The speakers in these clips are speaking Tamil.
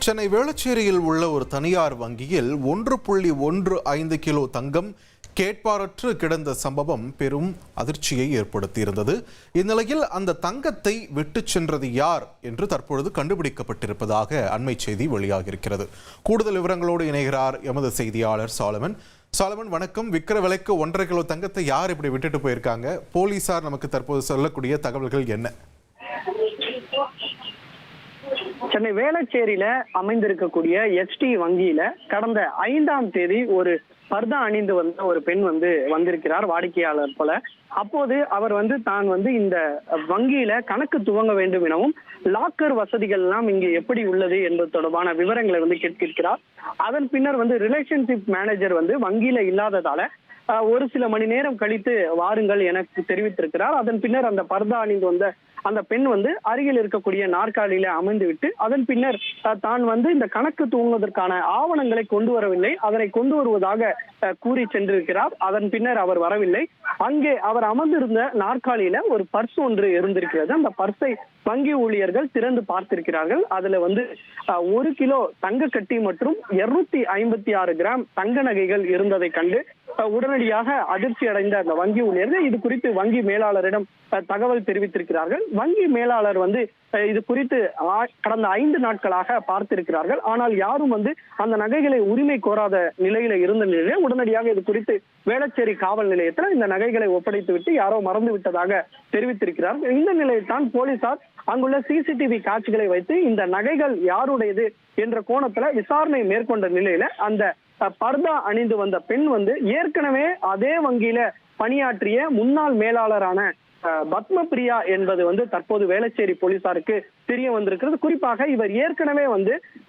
சென்னை வேளச்சேரியில் உள்ள ஒரு தனியார் வங்கியில் 1.15 கிலோ தங்கம் கேட்பாரற்று கிடந்த சம்பவம் பெரும் அதிர்ச்சியை ஏற்படுத்தியிருந்தது. இந்நிலையில் அந்த தங்கத்தை விட்டு சென்றது யார் என்று தற்பொழுது கண்டுபிடிக்கப்பட்டிருப்பதாக அண்மை செய்தி வெளியாகியிருக்கிறது. கூடுதல் விவரங்களோடு இணைகிறார் எமது செய்தியாளர் சாலமன். வணக்கம். விக்கிற விலைக்கு 1.5 கிலோ தங்கத்தை யார் இப்படி விட்டுட்டு போயிருக்காங்க? போலீசார் நமக்கு தற்போது சொல்லக்கூடிய தகவல்கள் என்ன? சென்னை வேளச்சேரியில அமைந்திருக்கக்கூடிய HT வங்கியில கடந்த 5ஆம் தேதி ஒரு பர்தா அணிந்து வந்த ஒரு பெண் வந்திருக்கிறார் வாடிக்கையாளர் போல. அப்போது அவர் தான் இந்த வங்கியில கணக்கு துவங்க வேண்டும் எனவும் லாக்கர் வசதிகள் எல்லாம் இங்கு எப்படி உள்ளது என்பது தொடர்பான விவரங்களை கேட்கிறார். அதன் பின்னர் ரிலேஷன்ஷிப் மேனேஜர் வங்கியில இல்லாததால ஒரு சில மணி நேரம் கழித்து வாருங்கள் எனக்கு தெரிவித்திருக்கிறார். அதன் பின்னர் அந்த பர்தா அணிந்து வந்த அந்த பெண் அருகில் இருக்கக்கூடிய நாற்காலியில அமர்ந்து விட்டு அதன் பின்னர் தான் இந்த கணக்கு துவங்குவதற்கான ஆவணங்களை கொண்டு வரவில்லை, அதனை கொண்டு வருவதாக கூறி சென்றிருக்கிறார். அதன் பின்னர் அவர் வரவில்லை. அங்கே அவர் அமர்ந்திருந்த நாற்காலியில ஒரு பர்ஸ் ஒன்று இருந்திருக்கிறது. அந்த பர்ஸை வங்கி ஊழியர்கள் திறந்து பார்த்திருக்கிறார்கள். அதுல 1 கிலோ தங்க கட்டி மற்றும் 256 கிராம் தங்க நகைகள் இருந்ததை கண்டு உடனடியாக அதிர்ச்சி அடைந்த அந்த வங்கி ஊழியர்கள் இது குறித்து வங்கி மேலாளரிடம் தகவல் தெரிவித்திருக்கிறார்கள். வங்கி மேலாளர் இது குறித்து கடந்த 5 நாட்களாக பார்த்திருக்கிறார்கள். ஆனால் யாரும் அந்த நகைகளை உரிமை கோராத நிலையில இருந்த நிலையில உடனடியாக இது குறித்து வேளச்சேரி காவல் நிலையத்தில் இந்த நகைகளை ஒப்படைத்து விட்டு யாரோ மறந்து விட்டதாக தெரிவித்திருக்கிறார்கள். இந்த நிலையில் தான் போலீசார் அங்குள்ள CCTV காட்சிகளை வைத்து இந்த நகைகள் யாருடையது என்ற கோணத்துல விசாரணை மேற்கொண்ட நிலையில அந்த பர்தா அணிந்து வந்த பெண் ஏற்கனவே அதே வங்கியில பணியாற்றிய முன்னாள் மேலாளரான பத்மபிரியா என்பது தற்போது வேளச்சேரி போலீசாருக்கு தெரிய வந்திருக்கிறது. குறிப்பாக இவர் ஏற்கனவே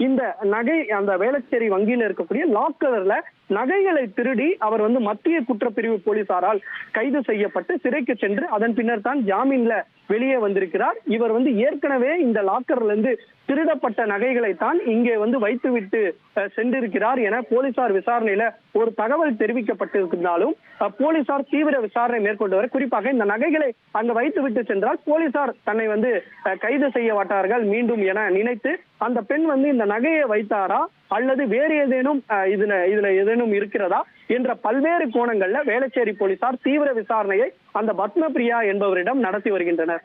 இந்த நகை அந்த வேளச்சேரி வங்கியில இருக்கக்கூடிய லாக்கர்ல நகைகளை திருடி அவர் மத்திய குற்றப்பிரிவு போலீசாரால் கைது செய்யப்பட்டு சிறைக்கு சென்று அதன் பின்னர் தான் ஜாமீன்ல வெளியே வந்திருக்கிறார். இவர் ஏற்கனவே இந்த லாக்கர்ல இருந்து திருடப்பட்ட நகைகளை தான் இங்கே வைத்துவிட்டு சென்றிருக்கிறார் என போலீசார் விசாரணையில ஒரு தகவல் தெரிவிக்கப்பட்டிருந்தாலும் போலீசார் தீவிர விசாரணை மேற்கொண்டு வர குறிப்பாக இந்த நகைகளை அங்க வைத்துவிட்டு சென்றால் போலீசார் தன்னை கைது செய்ய மாட்டார்கள் மீண்டும் என நினைத்து அந்த பெண் இந்த நகையை வைத்தாரா அல்லது வேறு ஏதேனும் இதுல ஏதேனும் இருக்கிறதா என்ற பல்வேறு கோணங்கள்ல வேளச்சேரி போலீசார் தீவிர விசாரணையை அந்த பத்மபிரியா என்பவரிடம் நடத்தி வருகின்றனர்.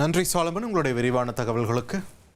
நன்றி சாலமன், உங்களுடைய விரிவான தகவல்களுக்கு.